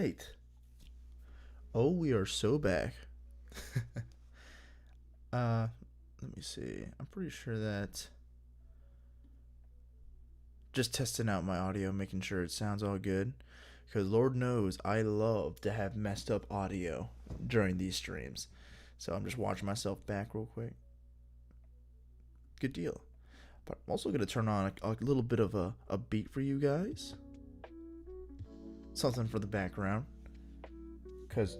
right. Oh, we are so back. uh, Let me see. I'm pretty sure that just testing out my audio, making sure it sounds all good. Because Lord knows I love to have messed up audio during these streams. So I'm just watching myself back real quick. Good deal. But I'm also going to turn on a little bit of a beat for you guys. Something for the background. Because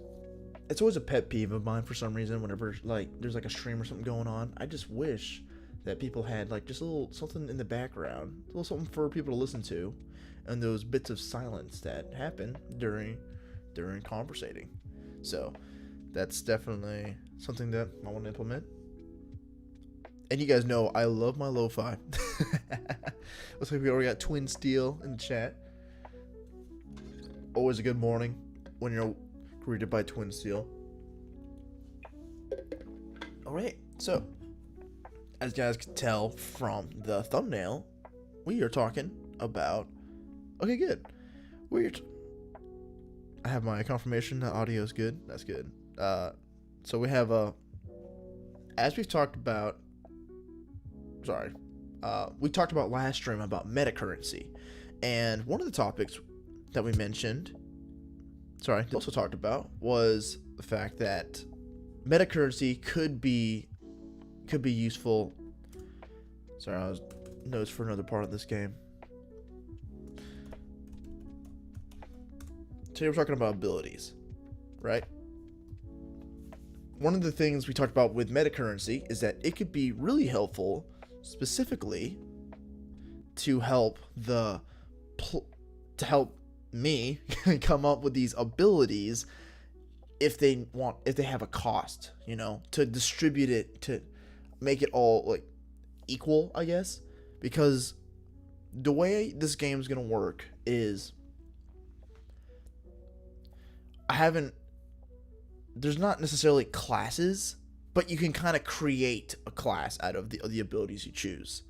it's always a pet peeve of mine for some reason whenever there's a stream or something going on. I just wish that people had just a little something in the background, a little something for people to listen to, and those bits of silence that happen during conversating. So that's definitely something that I want to implement. And you guys know I love my lo-fi. Looks like we already got Twin Steel in the chat. Always a good morning when you're greeted by Twin Steel. Alright, so as you guys can tell from the thumbnail, we are talking about... Okay, good. I have my confirmation that audio is good. That's good. So we have as we've talked about... Sorry. We talked about last stream about meta currency. And one of the topics that we mentioned... Sorry, also talked about was the fact that meta currency could be useful. Sorry, I was notes for another part of this game. Today we're talking about abilities, right? One of the things we talked about with meta currency is that it could be really helpful, specifically to help me come up with these abilities if they have a cost, to distribute it, to make it all equal, I guess. Because the way this game's gonna work is there's not necessarily classes, but you can kind of create a class out of the abilities you choose,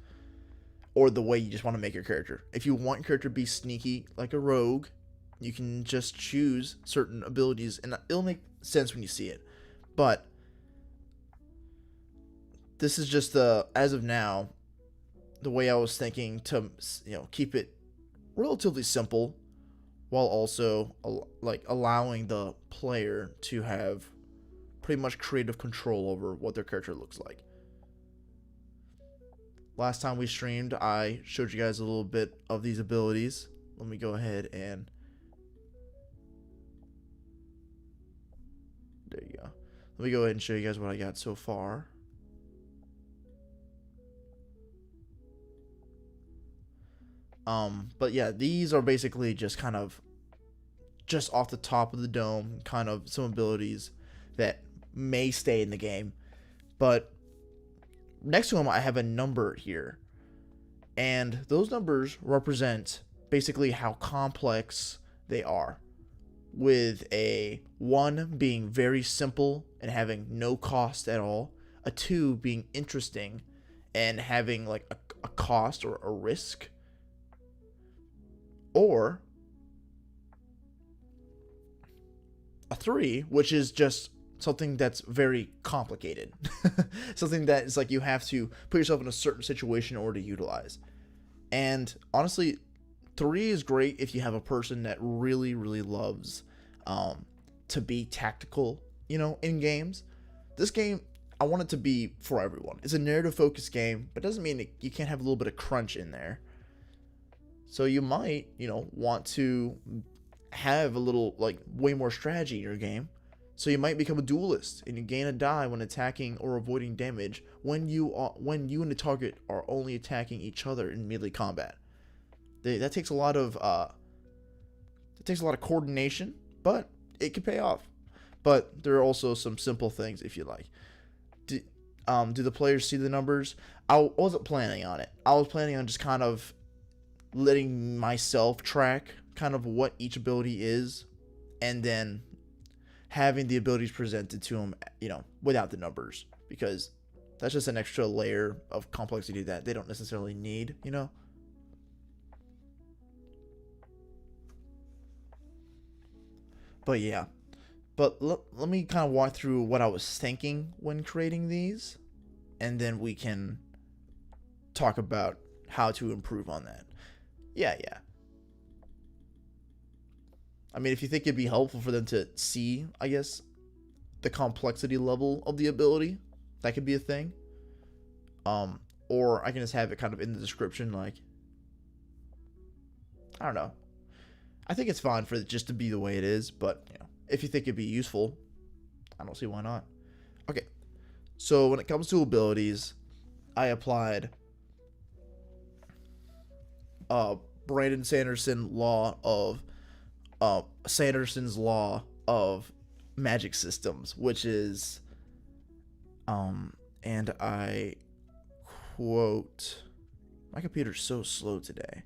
or the way you just want to make your character. If you want your character to be sneaky like a rogue, you can just choose certain abilities, and it'll make sense when you see it. But this is just as of now, the way I was thinking to keep it relatively simple, while also allowing the player to have pretty much creative control over what their character looks like. Last time we streamed, I showed you guys a little bit of these abilities. Let me go ahead and... There you go. Let me go ahead and show you guys what I got so far. But yeah, these are basically just off the top of the dome, kind of some abilities that may stay in the game. But next to them, I have a number here. And those numbers represent basically how complex they are. With a 1 being very simple and having no cost at all. A 2 being interesting and having a cost or a risk. Or a 3, which is just something that's very complicated. Something that is you have to put yourself in a certain situation in order to utilize. And honestly, 3 is great if you have a person that really, really loves to be tactical, in games. This game, I want it to be for everyone. It's a narrative-focused game, but doesn't mean you can't have a little bit of crunch in there. So you might, want to have a little, way more strategy in your game. So you might become a duelist, and you gain a die when attacking or avoiding damage when you and the target are only attacking each other in melee combat. That takes a lot of coordination, but it can pay off. But there are also some simple things if you like. Do the players see the numbers? I wasn't planning on it. I was planning on just kind of letting myself track kind of what each ability is, and then having the abilities presented to them, without the numbers, because that's just an extra layer of complexity that they don't necessarily need, But yeah. But let me kind of walk through what I was thinking when creating these, and then we can talk about how to improve on that. Yeah, yeah. I mean, if you think it'd be helpful for them to see, I guess, the complexity level of the ability, that could be a thing. Or I can just have it kind of in the description, like, I don't know. I think it's fine for it just to be the way it is, but if you think it'd be useful, I don't see why not. Okay, so when it comes to abilities, I applied Brandon Sanderson's law of magic systems, which is and I quote, my computer's so slow today.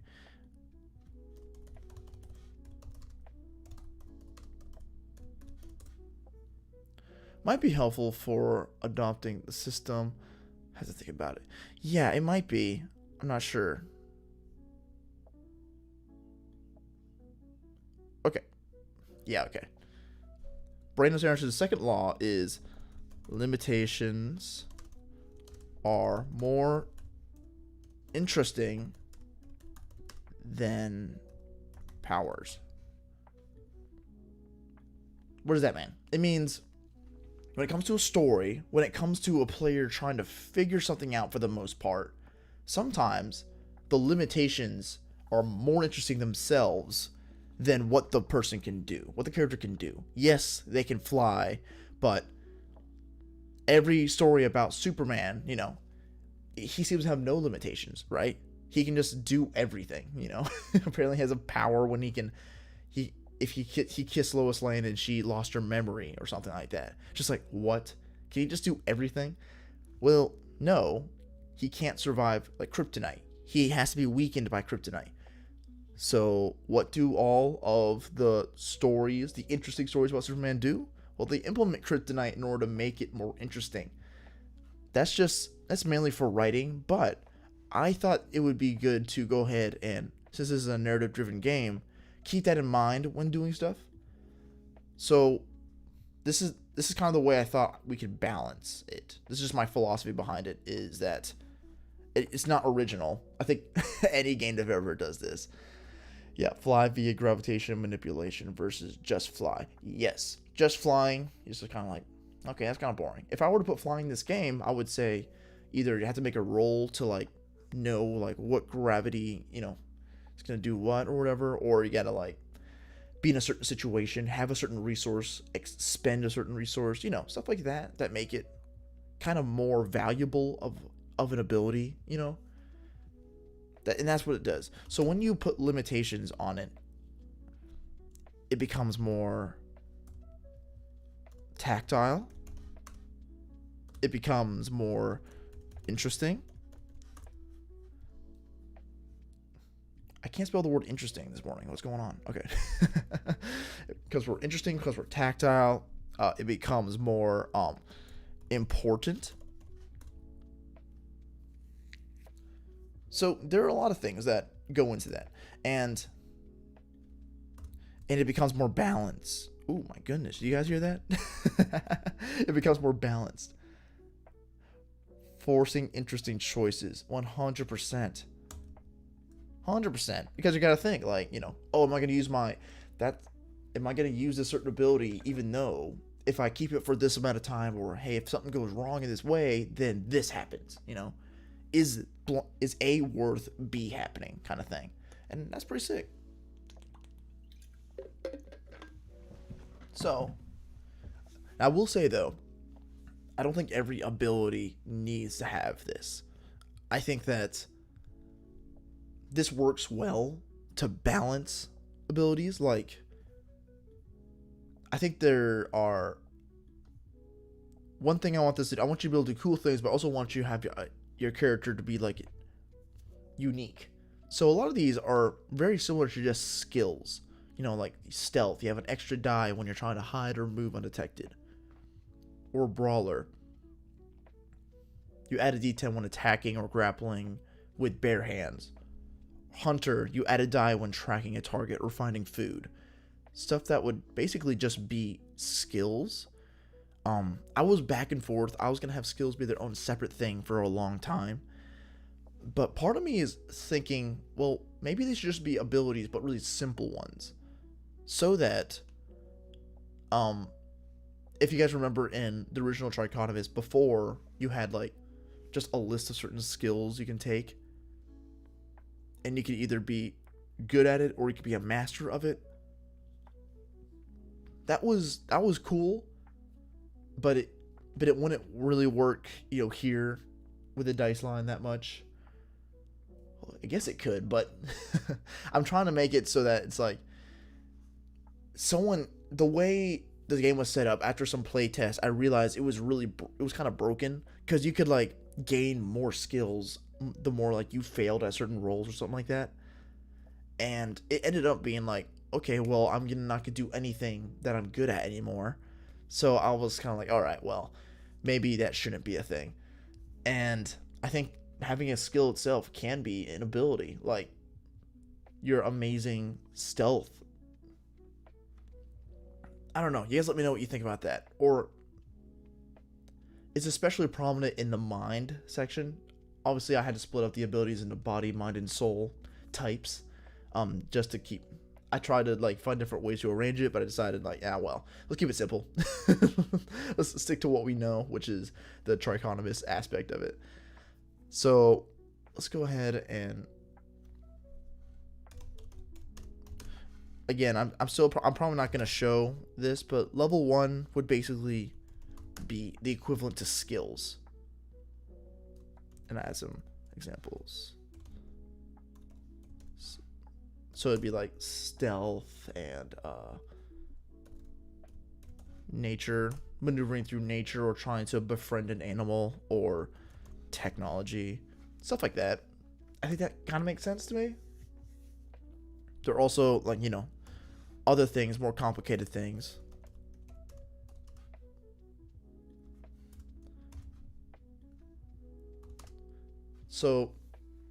Might be helpful for adopting the system. I have to think about it. Yeah, it might be. I'm not sure. Okay. Yeah, okay. Brandon Sanderson's second law is limitations are more interesting than powers. What does that mean? It means when it comes to a story, when it comes to a player trying to figure something out for the most part, sometimes the limitations are more interesting themselves than what the person can do, what the character can do. Yes, they can fly, but every story about Superman, he seems to have no limitations, right? He can just do everything, Apparently has a power when if he kissed Lois Lane and she lost her memory or something like that. Just like, what? Can he just do everything? Well, no. He can't survive like kryptonite. He has to be weakened by kryptonite. So what do all of the stories, the interesting stories about Superman do? Well, they implement kryptonite in order to make it more interesting. That's mainly for writing, but I thought it would be good to go ahead and, since this is a narrative-driven game, keep that in mind when doing stuff. So this is kind of the way I thought we could balance it. This is just my philosophy behind it, is that it's not original. I think any game developer does this. Yeah, fly via gravitation manipulation versus just fly. Yes, just flying is just kind of like, okay, that's kind of boring. If I were to put flying in this game, I would say either you have to make a roll to like know like what gravity, it's gonna do what or whatever, or you gotta like be in a certain situation, have a certain resource, expend a certain resource, stuff like that make it kind of more valuable of an ability, and that's what it does. So when you put limitations on it, it becomes more tactile. It becomes more interesting. I can't spell the word interesting this morning. What's going on? Okay. Because we're interesting, because we're tactile, it becomes more important. So there are a lot of things that go into that. And it becomes more balanced. Oh my goodness. Do you guys hear that? It becomes more balanced. Forcing interesting choices. 100%. 100%. Because you got to think like, oh, am I going to use this certain ability even though if I keep it for this amount of time, or hey, if something goes wrong in this way, then this happens, is A worth B happening kind of thing. And that's pretty sick. So, I will say though, I don't think every ability needs to have this. I think that this works well to balance abilities. Like, I think there are, one thing I want you to be able to do cool things, but I also want you to have your character to be like unique. So a lot of these are very similar to just skills. Like stealth, you have an extra die when you're trying to hide or move undetected. Or brawler, you add a d10 when attacking or grappling with bare hands. Hunter, you add a die when tracking a target or finding food. stuff that would basically just be skills. I was back and forth. I was gonna have skills be their own separate thing for a long time, but part of me is thinking, well, maybe they should just be abilities, but really simple ones, so that, if you guys remember in the original Trichotomist, before you had like just a list of certain skills you can take, and you could either be good at it or you could be a master of it. That was cool, but it wouldn't really work, here with the dice line that much. Well, I guess it could, but I'm trying to make it so that it's like the way the game was set up after some play test, I realized it was kind of broken, because you could like gain more skills the more like you failed at certain roles or something like that. And it ended up being like, okay, well, I'm not gonna do anything that I'm good at anymore. So I was kind of like, all right, well, maybe that shouldn't be a thing. And I think having a skill itself can be an ability, like your amazing stealth. I don't know. You guys let me know what you think about that. Or it's especially prominent in the mind section. Obviously, I had to split up the abilities into body, mind, and soul types, just to keep. I tried to like find different ways to arrange it, but I decided like, well, let's keep it simple. Let's stick to what we know, which is the trichotomist aspect of it. So let's go ahead and, again, I'm probably not going to show this, but level 1 would basically be the equivalent to skills. And I add some examples. So it'd be like stealth and nature, maneuvering through nature, or trying to befriend an animal, or technology, stuff like that. I think that kind of makes sense to me. There are also, like, other things, more complicated things. So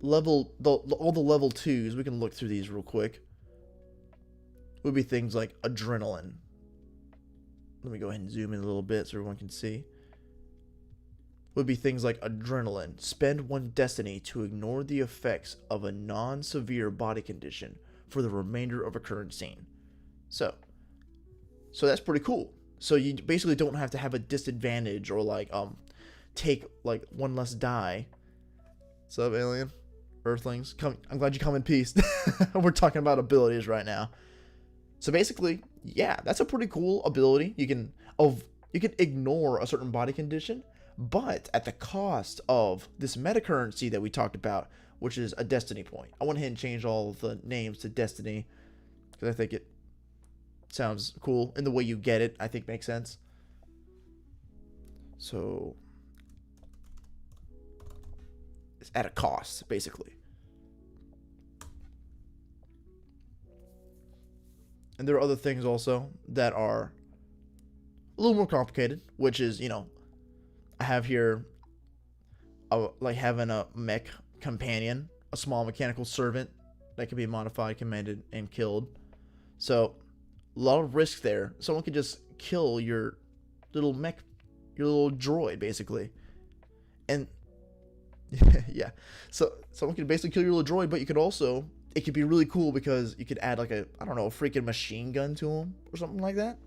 all the level 2s, we can look through these real quick, would be things like adrenaline. Let me go ahead and zoom in a little bit so everyone can see. Would be things like adrenaline. Spend one destiny to ignore the effects of a non-severe body condition for the remainder of a current scene. So that's pretty cool. So you basically don't have to have a disadvantage, or like take like one less die. What's up, alien? Earthlings, come. I'm glad you come in peace. We're talking about abilities right now. So basically, yeah, that's a pretty cool ability. You can ignore a certain body condition, but at the cost of this meta currency that we talked about, which is a destiny point. I went ahead and changed all of the names to destiny because I think it sounds cool, and the way you get it, I think, makes sense. So it's at a cost, basically. And there are other things also that are a little more complicated, which is, I have here like having a mech companion, a small mechanical servant that can be modified, commanded, and killed. So a lot of risk there. Someone could just kill your little mech, your little droid, basically. And yeah, so someone could basically kill your little droid, but you could also, it could be really cool because you could add like a freaking machine gun to him or something like that.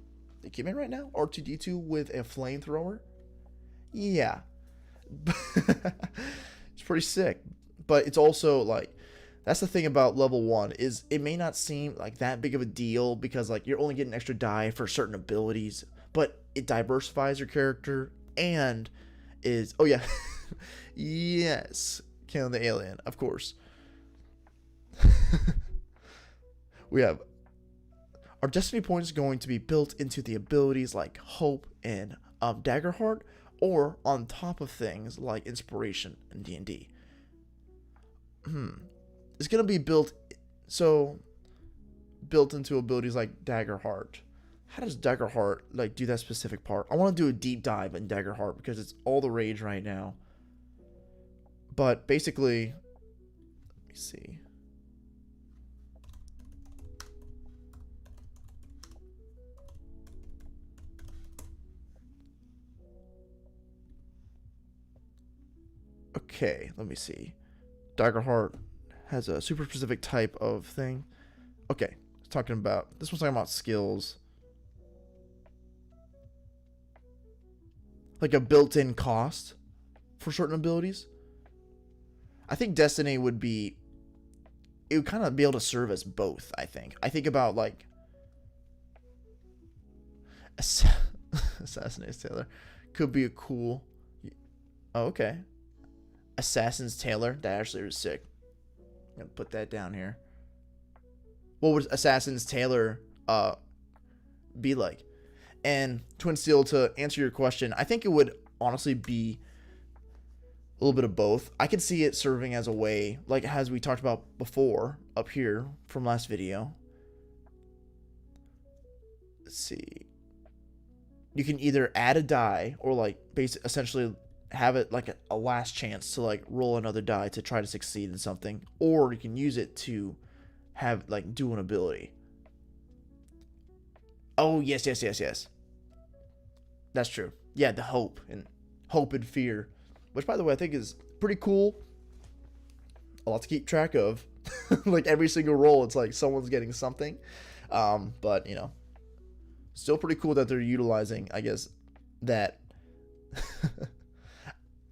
They came in right now, R2D2 with a flamethrower. Yeah. It's pretty sick. But it's also like, that's the thing about level 1, is it may not seem like that big of a deal because like you're only getting extra die for certain abilities, but it diversifies your character and is, oh yeah, yes, killing the alien, of course. We have our destiny points going to be built into the abilities like hope and Daggerheart, or on top of things like inspiration and D&D. It's gonna be built into abilities like Daggerheart. How does Daggerheart like do that specific part? I want to do a deep dive in Daggerheart because it's all the rage right now. But basically, let me see. Okay, let me see. Dagger Heart has a super specific type of thing. Okay, this one's talking about skills. Like a built-in cost for certain abilities. I think Destiny would be... It would kind of be able to serve as both, I think. I think about, like... Assassin's Tailor. Could be a cool... Oh, okay. Assassin's Tailor. That actually was sick. I'm going to put that down here. What would Assassin's Tailor be like? And Twin Steel, to answer your question, I think it would honestly be a little bit of both. I could see it serving as a way, like as we talked about before up here from last video. Let's see. You can either add a die or like essentially have it like a last chance to like roll another die to try to succeed in something, or you can use it to have like do an ability. Oh, yes. That's true. Yeah, the hope and fear, which by the way I think is pretty cool. A lot to keep track of. Like every single roll, it's like someone's getting something. But you know, still pretty cool that they're utilizing, I guess, that.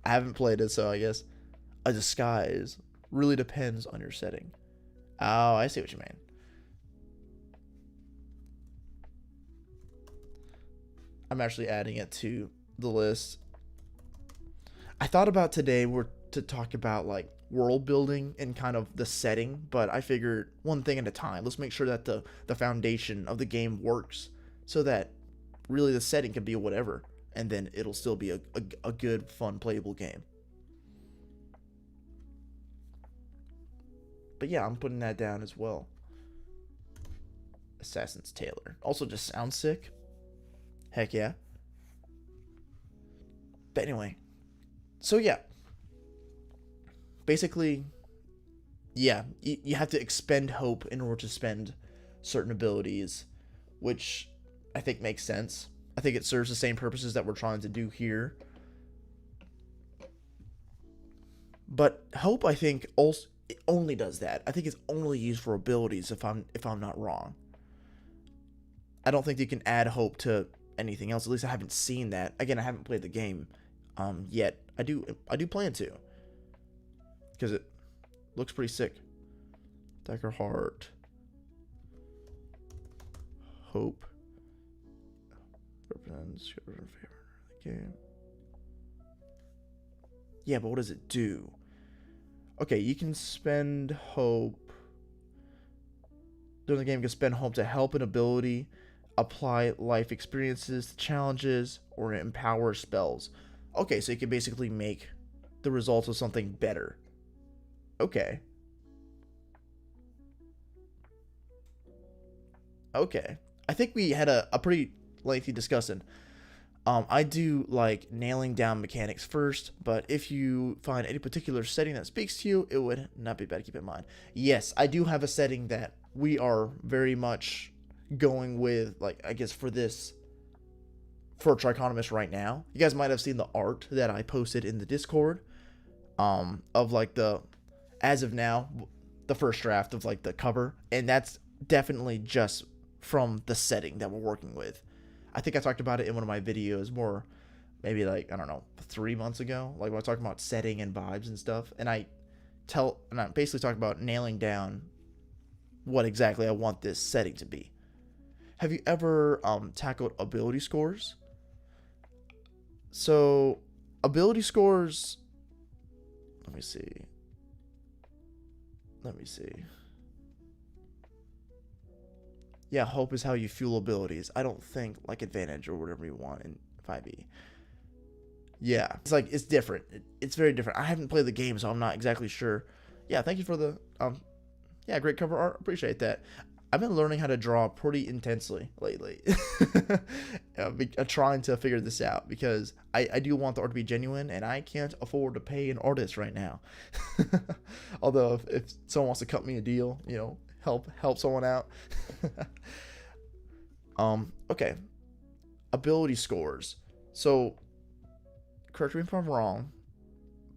I haven't played it, so I guess a disguise really depends on your setting. Oh, I see what you mean. I'm actually adding it to the list. I thought about today to talk about like world building and kind of the setting, but I figured one thing at a time. Let's make sure that the foundation of the game works so that really the setting can be whatever, and then it'll still be a good, fun, playable game. But yeah, I'm putting that down as well. Assassin's Tailor. Also just sounds sick. Heck yeah. But anyway. So yeah. Basically, yeah, you have to expend hope in order to spend certain abilities, which I think makes sense. I think it serves the same purposes that we're trying to do here. But hope, I think, also it only does that. I think it's only used for abilities if I'm not wrong. I don't think you can add hope to anything else. At least I haven't seen that. Again, I haven't played the game yet. I do plan to, because it looks pretty sick. Dagger Heart, hope represents your favor in the game. Yeah, but what does it do? Okay, you can spend hope during the game. You can spend hope to help an ability, apply life experiences to challenges, or empower spells. Okay, so you can basically make the results of something better. Okay. I think we had a pretty lengthy discussion. I do like nailing down mechanics first, but if you find any particular setting that speaks to you, it would not be bad to keep in mind. Yes, I do have a setting that we are very much going with, like, I guess for Trichotomist right now. You guys might have seen the art that I posted in the Discord, of like as of now, the first draft of like the cover, and that's definitely just from the setting that we're working with. I think I talked about it in one of my videos more, maybe like, I don't know, 3 months ago, like when I was talking about setting and vibes and stuff, and I basically talked about nailing down what exactly I want this setting to be. Have you ever tackled ability scores? So ability scores, let me see. Yeah, hope is how you fuel abilities. I don't think like advantage or whatever you want in 5e. Yeah, it's like, it's different. It's very different. I haven't played the game, so I'm not exactly sure. Yeah, thank you for the yeah, great cover art. Appreciate that. I've been learning how to draw pretty intensely lately. Trying to figure this out, because I do want the art to be genuine, and I can't afford to pay an artist right now. Although if someone wants to cut me a deal, you know, help someone out. Okay. Ability scores. So, correct me if I'm wrong,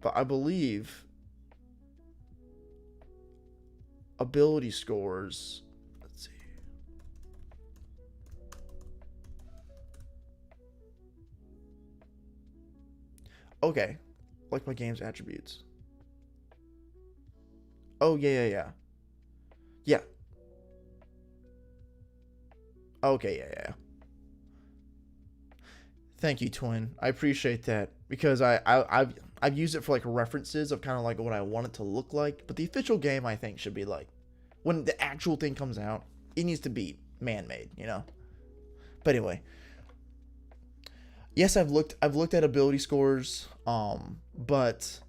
but I believe ability scores. Let's see. Okay, like my game's attributes. Oh yeah. Yeah. Okay, yeah. Thank you, Twin. I appreciate that because I've used it for like references of kind of like what I want it to look like. But the official game, I think, should be like when the actual thing comes out, it needs to be man-made, you know. But anyway, yes, I've looked at ability scores, but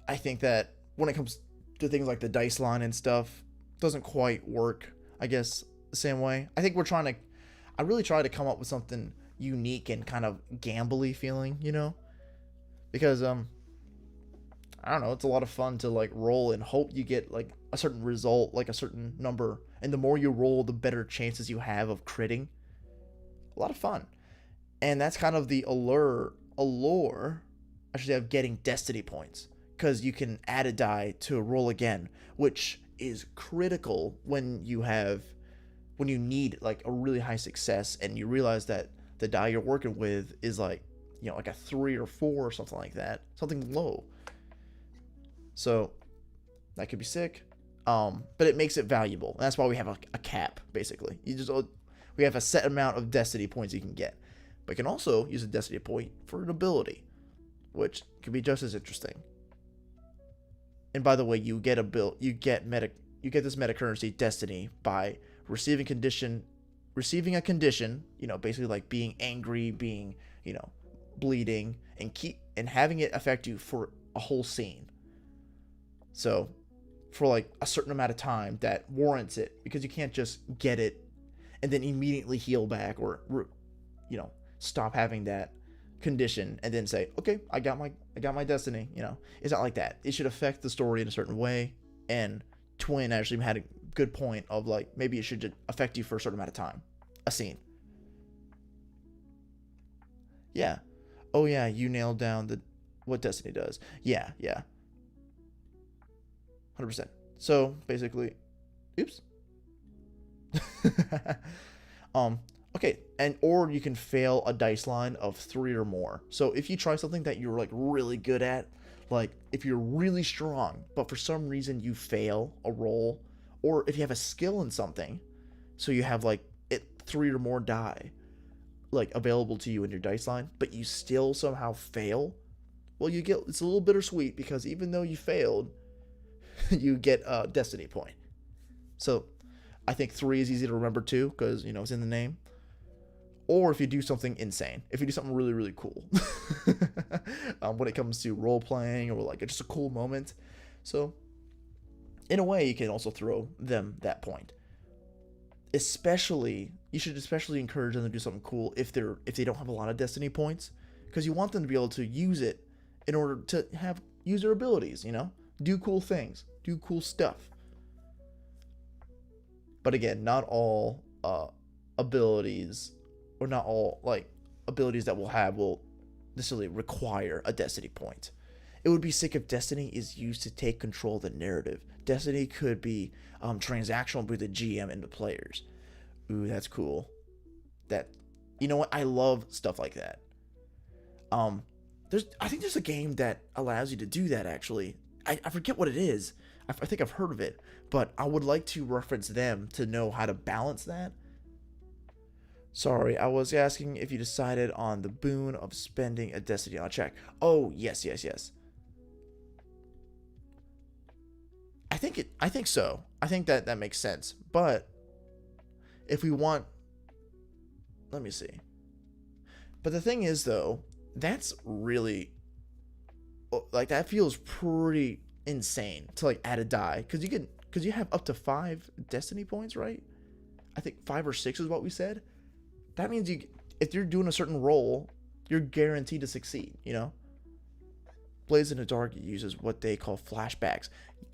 I think that when it comes to things like the dice line and stuff, it doesn't quite work. I guess the same way. I think we're trying to. I really try to come up with something unique and kind of gambly feeling, you know, because I don't know, it's a lot of fun to like roll and hope you get like a certain result, like a certain number, and the more you roll, the better chances you have of critting. A lot of fun, and that's kind of the allure, I should say, of getting destiny points, because you can add a die to roll again, which is critical when you need like a really high success and you realize that the die you're working with is like, you know, like a 3 or 4 or something like that, something low. So that could be sick. But it makes it valuable. And that's why we have a cap, basically. We have a set amount of destiny points you can get. But you can also use a destiny point for an ability, which can be just as interesting. And by the way, you get this meta currency destiny by receiving a condition, you know, basically like being angry, being, you know, bleeding, and having it affect you for a whole scene. So for like a certain amount of time that warrants it, because you can't just get it and then immediately heal back, or, you know, stop having that condition and then say, okay, I got my destiny. You know, it's not like that. It should affect the story in a certain way. And Twin actually had a good point of like, maybe it should affect you for a certain amount of time, a scene. Yeah. Oh yeah, you nailed down what destiny does. Yeah. 100%. So basically, oops. um okay, and or you can fail a dice line of 3 or more. So if you try something that you're like really good at, like if you're really strong but for some reason you fail a roll, or if you have a skill in something, so you have like 3 or more die like available to you in your dice line, but you still somehow fail, well, it's a little bittersweet, because even though you failed, you get a destiny point. So I think 3 is easy to remember too, because, you know, it's in the name. Or if you do something insane, if you do something really, really cool, when it comes to role playing, or like just a cool moment. So in a way, you can also throw them that point. You should especially encourage them to do something cool if they don't have a lot of destiny points, because you want them to be able to use it in order to have user abilities, you know, do cool things, do cool stuff. But again, not all abilities, or not all like abilities that we'll have, will necessarily require a destiny point. It would be sick if destiny is used to take control of the narrative. Destiny could be transactional with the GM and the players. Ooh, that's cool. That, you know what? I love stuff like that. I think there's a game that allows you to do that, actually. I forget what it is. I think I've heard of it, but I would like to reference them to know how to balance that. Sorry, I was asking if you decided on the boon of spending a destiny on a check. Oh, yes. I think so. I think that makes sense. But if we want, let me see. But the thing is, though, that's really, like, that feels pretty insane to like add a die, because you have up to 5 destiny points, right? I think 5 or 6 is what we said. That means if you're doing a certain role, you're guaranteed to succeed, you know? Blaze in the Dark uses what they call flashbacks.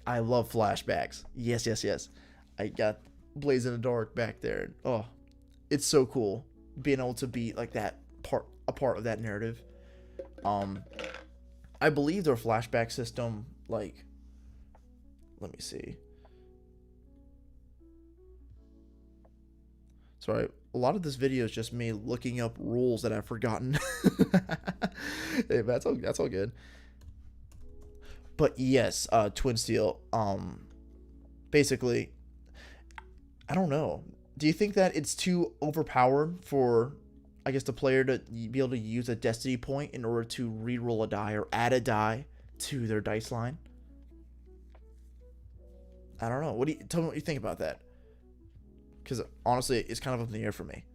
I love flashbacks. Yes. I got Blaze in the Dark back there. Oh, it's so cool being able to be like that a part of that narrative. I believe their flashback system, like, let me see. Sorry, a lot of this video is just me looking up rules that I've forgotten. Hey, that's all good. But yes, Twin Steel. Basically, I don't know. Do you think that it's too overpowered for, I guess, the player to be able to use a destiny point in order to re-roll a die or add a die to their dice line? I don't know. Tell me what you think about that? Because honestly, it's kind of up in the air for me.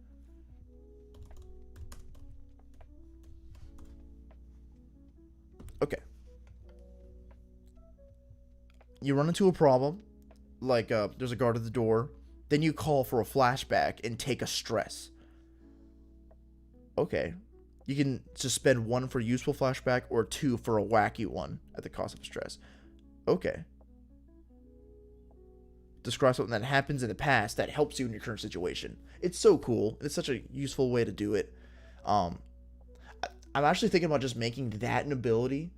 Okay. You run into a problem, like there's a guard at the door. Then you call for a flashback and take a stress. Okay. You can suspend 1 for useful flashback or 2 for a wacky one at the cost of stress. Okay. Describe something that happens in the past that helps you in your current situation. It's so cool. It's such a useful way to do it. I'm actually thinking about just making that an ability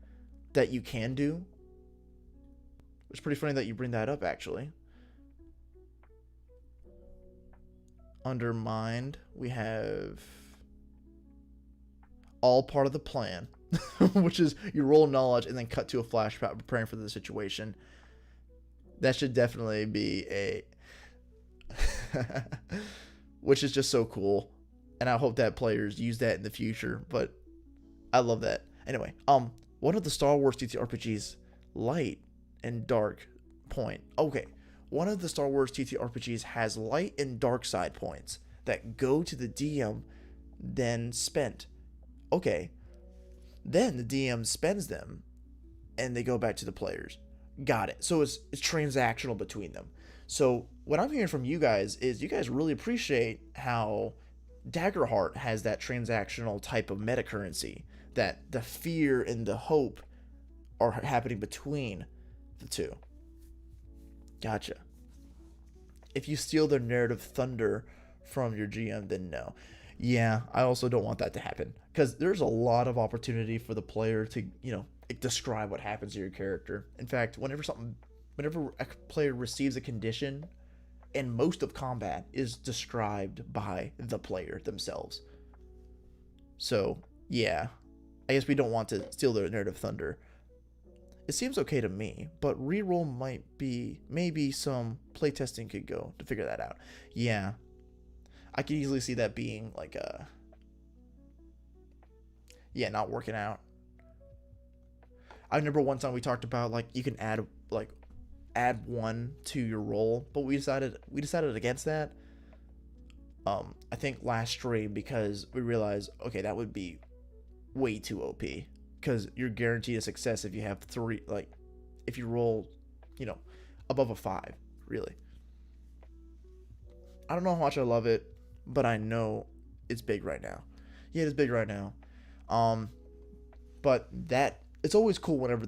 that you can do. It's pretty funny that you bring that up, actually. Under mind, we have all part of the plan, which is you roll knowledge and then cut to a flashback preparing for the situation. That should definitely be a which is just so cool, and I hope that players use that in the future. But I love that. Anyway, one of the Star Wars TTRPGs, light and dark point. Okay, one of the Star Wars TTRPGs has light and dark side points that go to the DM, then spent. Okay, then the DM spends them, and they go back to the players. Got it. So it's transactional between them. So what I'm hearing from you guys is you guys really appreciate how Daggerheart has that transactional type of meta currency, that the fear and the hope are happening between the two. Gotcha. If you steal their narrative thunder from your GM, then no. Yeah, I also don't want that to happen, because there's a lot of opportunity for the player to, describe what happens to your character. In fact, whenever a player receives a condition, and most of combat is described by the player themselves. So, yeah, I guess we don't want to steal their narrative thunder. It seems okay to me, but reroll might be, maybe some playtesting could go to figure that out. Yeah, I could easily see that being like not working out. I remember one time we talked about, like, you can add 1 to your roll, but we decided against that. I think last stream, because we realized, okay, that would be way too OP, because you're guaranteed a success if you have 3, like, if you roll, above a 5, really. I don't know how much I love it, but I know it's big right now. Yeah, it is big right now. But that, it's always cool whenever the